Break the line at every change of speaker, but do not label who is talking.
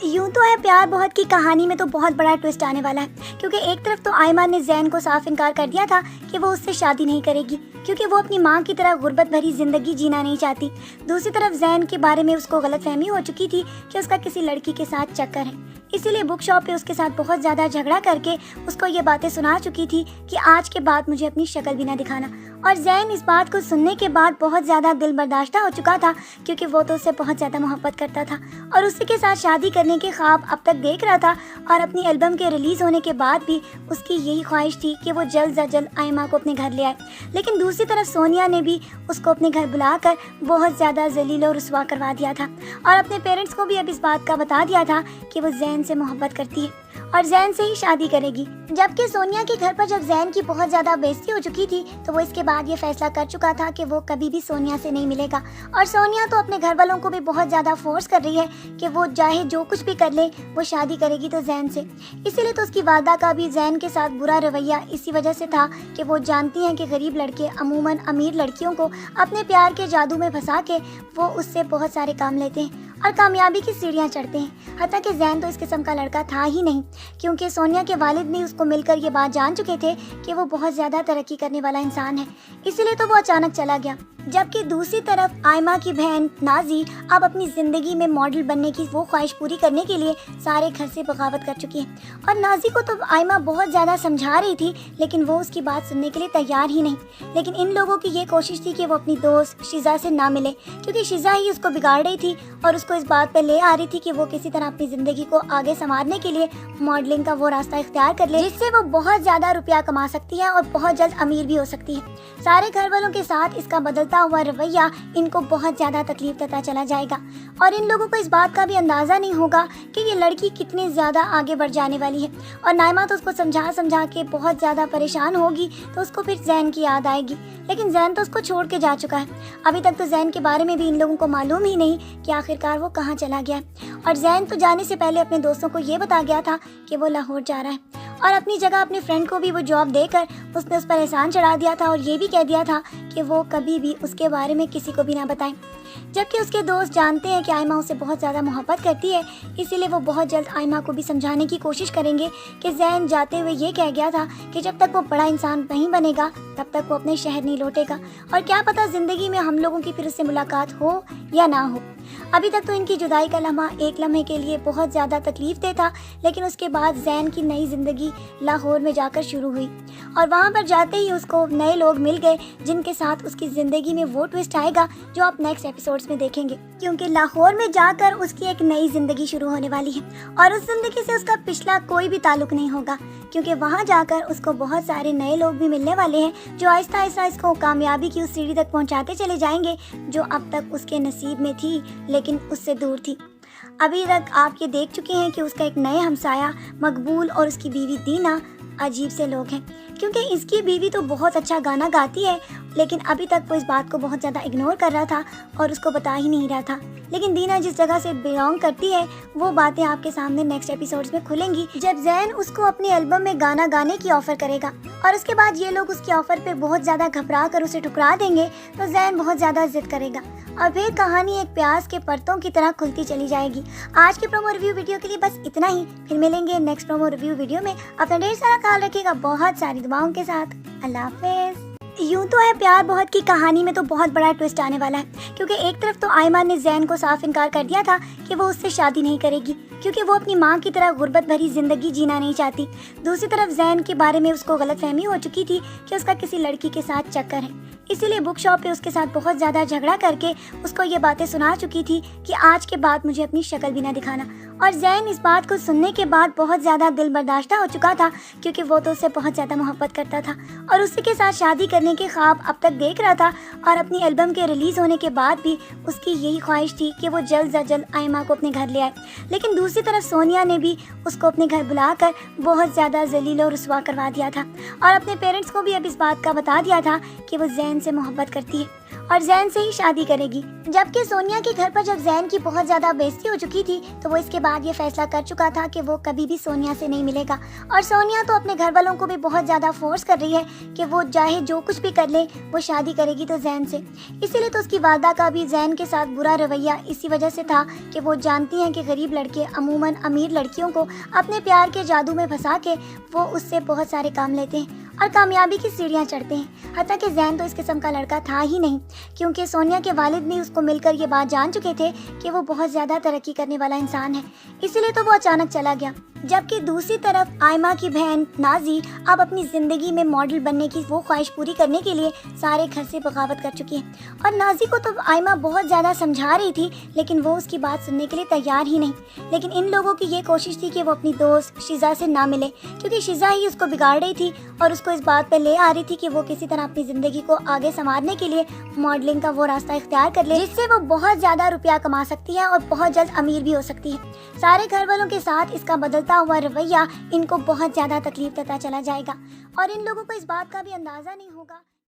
یوں تو ہے پیار بہت کی کہانی میں تو بہت بڑا ٹوسٹ آنے والا ہے، کیونکہ ایک طرف تو آئمہ نے زین کو صاف انکار کر دیا تھا کہ وہ اس سے شادی نہیں کرے گی، کیونکہ وہ اپنی ماں کی طرح غربت بھری زندگی جینا نہیں چاہتی۔ دوسری طرف زین کے بارے میں اس کو غلط فہمی ہو چکی تھی کہ اس کا کسی لڑکی کے ساتھ چکر ہے، اسی لیے بک شاپ پہ اس کے ساتھ بہت زیادہ جھگڑا کر کے اس کو یہ باتیں سنا چکی تھی کہ آج کے بعد مجھے اپنی شکل بھی نہ دکھانا۔ اور زین اس بات کو سننے کے بعد بہت زیادہ دل برداشتہ ہو چکا تھا، کیونکہ وہ تو اس سے بہت زیادہ محبت کرتا تھا اور اسی کے ساتھ شادی کرنے کے خواب اب تک دیکھ رہا تھا، اور اپنی البم کے ریلیز ہونے کے بعد بھی اس کی یہی خواہش تھی کہ وہ جلد از جلد آئمہ کو اپنے گھر لے آئے۔ لیکن دوسری طرف سونیا نے بھی اس کو اپنے گھر بلا کر بہت زیادہ ذلیل و رسوا کروا دیا تھا، اور اپنے پیرنٹس کو بھی اب اس بات کا بتا دیا تھا کہ وہ زین سے محبت کرتی ہے اور زین سے ہی شادی کرے گی۔ جبکہ سونیا کے گھر پر جب زین کی بہت زیادہ بےعزتی ہو چکی تھی تو وہ اس کے بعد یہ فیصلہ کر چکا تھا کہ وہ کبھی بھی سونیا سے نہیں ملے گا، اور سونیا تو اپنے گھر والوں کو بھی بہت زیادہ فورس کر رہی ہے کہ وہ چاہے جو کچھ بھی کر لے وہ شادی کرے گی تو زین سے۔ اسی لیے تو اس کی والدہ کا بھی زین کے ساتھ برا رویہ اسی وجہ سے تھا کہ وہ جانتی ہیں کہ غریب لڑکے عموماً امیر لڑکیوں کو اپنے پیار کے جادو میں پھنسا کے وہ اس سے بہت سارے کام لیتے ہیں اور کامیابی کی سیڑھیاں چڑھتے ہیں۔ حتیٰ کہ زین تو اس قسم کا لڑکا تھا ہی نہیں، کیونکہ سونیا کے والد بھی اس کو مل کر یہ بات جان چکے تھے کہ وہ بہت زیادہ ترقی کرنے والا انسان ہے، اسی لیے تو وہ اچانک چلا گیا۔ جبکہ دوسری طرف آئمہ کی بہن نازی اب اپنی زندگی میں ماڈل بننے کی وہ خواہش پوری کرنے کے لیے سارے گھر سے بغاوت کر چکی ہے، اور نازی کو تو آئمہ بہت زیادہ سمجھا رہی تھی لیکن وہ اس کی بات سننے کے لیے تیار ہی نہیں۔ لیکن ان لوگوں کی یہ کوشش تھی کہ وہ اپنی دوست شیزا سے نہ ملے، کیونکہ شیزا ہی اس کو بگاڑ رہی تھی اور اس کو اس بات پہ لے آ رہی تھی کہ وہ کسی طرح اپنی زندگی کو آگے سنوارنے کے لیے ماڈلنگ کا وہ راستہ اختیار کر لے جس سے وہ بہت زیادہ روپیہ کما سکتی ہے اور بہت جلد امیر بھی ہو سکتی ہے۔ سارے گھر والوں کے ساتھ اس کا بدلتا ہوا رویہ ان کو بہت زیادہ تکلیف دیتا چلا جائے گا، اور ان لوگوں کو اس بات کا بھی اندازہ نہیں ہوگا کہ یہ لڑکی کتنی زیادہ آگے بڑھ جانے والی ہے۔ اور نائمہ تو اس کو سمجھا کے بہت زیادہ پریشان ہوگی، تو اس کو پھر زین کی یاد آئے گی، لیکن زین تو اس کو چھوڑ کے جا چکا ہے۔ ابھی تک تو زین کے بارے میں بھی ان لوگوں کو معلوم ہی نہیں کہ آخرکار وہ کہاں چلا گیا ہے، اور زین تو جانے سے پہلے اپنے دوستوں کو یہ بتا گیا تھا کہ وہ لاہور جا رہا ہے، اور اپنی جگہ اپنے فرینڈ کو بھی وہ جاب دے کر اس نے اس پر احسان چڑھا دیا تھا، اور یہ بھی کہہ دیا تھا کہ وہ کبھی بھی اس کے بارے میں کسی کو بھی نہ بتائیں۔ جبکہ اس کے دوست جانتے ہیں کہ آئمہ اسے بہت زیادہ محبت کرتی ہے، اسی لیے وہ بہت جلد آئمہ کو بھی سمجھانے کی کوشش کریں گے کہ زین جاتے ہوئے یہ کہہ گیا تھا کہ جب تک وہ بڑا انسان نہیں بنے گا تب تک وہ اپنے شہر نہیں لوٹے گا، اور کیا پتہ زندگی میں ہم لوگوں کی پھر اس سے ملاقات ہو یا نہ ہو۔ ابھی تک تو ان کی جدائی کا لمحہ ایک لمحے کے لیے بہت زیادہ تکلیف دہ تھا، لیکن اس کے بعد زین کی نئی زندگی لاہور میں جا کر شروع ہوئی، اور وہاں پر جاتے ہی اس کو نئے لوگ مل گئے جن کے ساتھ اس کی زندگی میں وہ ٹوسٹ آئے گا جو آپ نیکسٹ ایپیسوڈز میں دیکھیں گے، کیونکہ لاہور میں جا کر اس کی ایک نئی زندگی شروع ہونے والی ہے، اور اس زندگی سے اس کا پچھلا کوئی بھی تعلق نہیں ہوگا، کیونکہ وہاں جا کر اس کو بہت سارے نئے لوگ بھی ملنے والے ہیں جو آہستہ آہستہ اس کو کامیابی کی اس سیڑھی تک پہنچاتے چلے جائیں گے جو اب تک اس کے نصیب میں تھی لیکن اس سے دور تھی۔ ابھی تک آپ یہ دیکھ چکے ہیں کہ اس کا ایک نئے ہمسایہ مقبول اور اس کی بیوی دینا عجیب سے لوگ ہیں، کیونکہ اس کی بیوی تو بہت اچھا گانا گاتی ہے لیکن ابھی تک وہ اس بات کو بہت زیادہ اگنور کر رہا تھا اور اس کو بتا ہی نہیں رہا تھا۔ لیکن دینا جس جگہ سے بیلانگ کرتی ہے وہ باتیں آپ کے سامنے نیکسٹ ایپیسوڈز میں کھلیں گی جب زین اس کو اپنے البم میں گانا گانے کی آفر کرے گا، اور اس کے بعد یہ لوگ اس کی آفر پہ بہت زیادہ گھبرا کر اسے ٹھکرا دیں گے تو زین بہت زیادہ ضد کرے گا، اور پھر کہانی ایک پیاز کے پرتوں کی طرح کھلتی چلی جائے گی۔ آج کے پرومو ریویو ویڈیو کے لیے بس اتنا ہی، پھر ملیں گے نیکسٹ پرومو ریویو ویڈیو میں۔ اپنا ڈھیر سارا خیال رکھیے گا بہت ساری دعاؤں کے ساتھ۔ اللہ حافظ۔ یوں تو ہے پیار بہت کی کہانی میں تو بہت بڑا ٹوسٹ آنے والا ہے، کیونکہ ایک طرف تو آئمہ نے زین کو صاف انکار کر دیا تھا کہ وہ اس سے شادی نہیں کرے گی، کیونکہ وہ اپنی ماں کی طرح غربت بھری زندگی جینا نہیں چاہتی۔ دوسری طرف زین کے بارے میں اس کو غلط فہمی ہو چکی تھی کہ اس کا کسی لڑکی کے ساتھ چکر ہے، اسی لیے بک شاپ پہ اس کے ساتھ بہت زیادہ جھگڑا کر کے اس کو یہ باتیں سنا چکی تھی کہ آج کے بعد مجھے اپنی شکل بھی نہ دکھانا۔ اور زین اس بات کو سننے کے بعد بہت زیادہ دل برداشتہ ہو چکا تھا، کیونکہ وہ تو اس سے بہت زیادہ محبت کرتا تھا اور اسی کے ساتھ شادی کرنے کے خواب اب تک دیکھ رہا تھا، اور اپنی البم کے ریلیز ہونے کے بعد بھی اس کی یہی خواہش تھی کہ وہ جلد از جلد آئمہ کو اپنے گھر لے آئے۔ لیکن دوسری طرف سونیا نے بھی اس کو اپنے گھر بلا کر بہت زیادہ ذلیل و رسوا کروا دیا تھا، اور اپنے پیرنٹس کو بھی اب اس بات کا بتا دیا تھا کہ وہ زین سے محبت کرتی ہے اور زین سے ہی شادی کرے گی۔ جبکہ سونیا کے گھر پر جب زین کی بہت زیادہ بےعزتی ہو چکی تھی تو وہ اس کے بعد یہ فیصلہ کر چکا تھا کہ وہ کبھی بھی سونیا سے نہیں ملے گا، اور سونیا تو اپنے گھر والوں کو بھی بہت زیادہ فورس کر رہی ہے کہ وہ چاہے جو کچھ بھی کر لے وہ شادی کرے گی تو زین سے۔ اسی لیے تو اس کی والدہ کا بھی زین کے ساتھ برا رویہ اسی وجہ سے تھا کہ وہ جانتی ہیں کہ غریب لڑکے عموماً امیر لڑکیوں کو اپنے پیار کے جادو میں پھنسا کے وہ اس سے بہت سارے کام لیتے ہیں اور کامیابی کی سیڑھیاں چڑھتے ہیں۔ حتیٰ کہ زین تو اس قسم کا لڑکا تھا ہی نہیں، کیونکہ سونیا کے والد بھی اس کو مل کر یہ بات جان چکے تھے کہ وہ بہت زیادہ ترقی کرنے والا انسان ہے، اسی لیے تو وہ اچانک چلا گیا۔ جبکہ دوسری طرف آئمہ کی بہن نازی اب اپنی زندگی میں ماڈل بننے کی وہ خواہش پوری کرنے کے لیے سارے گھر سے بغاوت کر چکی ہے، اور نازی کو تو آئمہ بہت زیادہ سمجھا رہی تھی لیکن وہ اس کی بات سننے کے لیے تیار ہی نہیں۔ لیکن ان لوگوں کی یہ کوشش تھی کہ وہ اپنی دوست شیزا سے نہ ملے، کیونکہ شیزا ہی اس کو بگاڑ رہی تھی اور اس کو اس بات پہ لے آ رہی تھی کہ وہ کسی طرح اپنی زندگی کو آگے سنوارنے کے لیے ماڈلنگ کا وہ راستہ اختیار کر لے جس سے وہ بہت زیادہ روپیہ کما سکتی ہے اور بہت جلد امیر بھی ہو سکتی ہے۔ سارے گھر والوں کے ساتھ اس کا بدلتا ہوا رویہ ان کو بہت زیادہ تکلیف دیتا چلا جائے گا، اور ان لوگوں کو اس بات کا بھی اندازہ نہیں ہوگا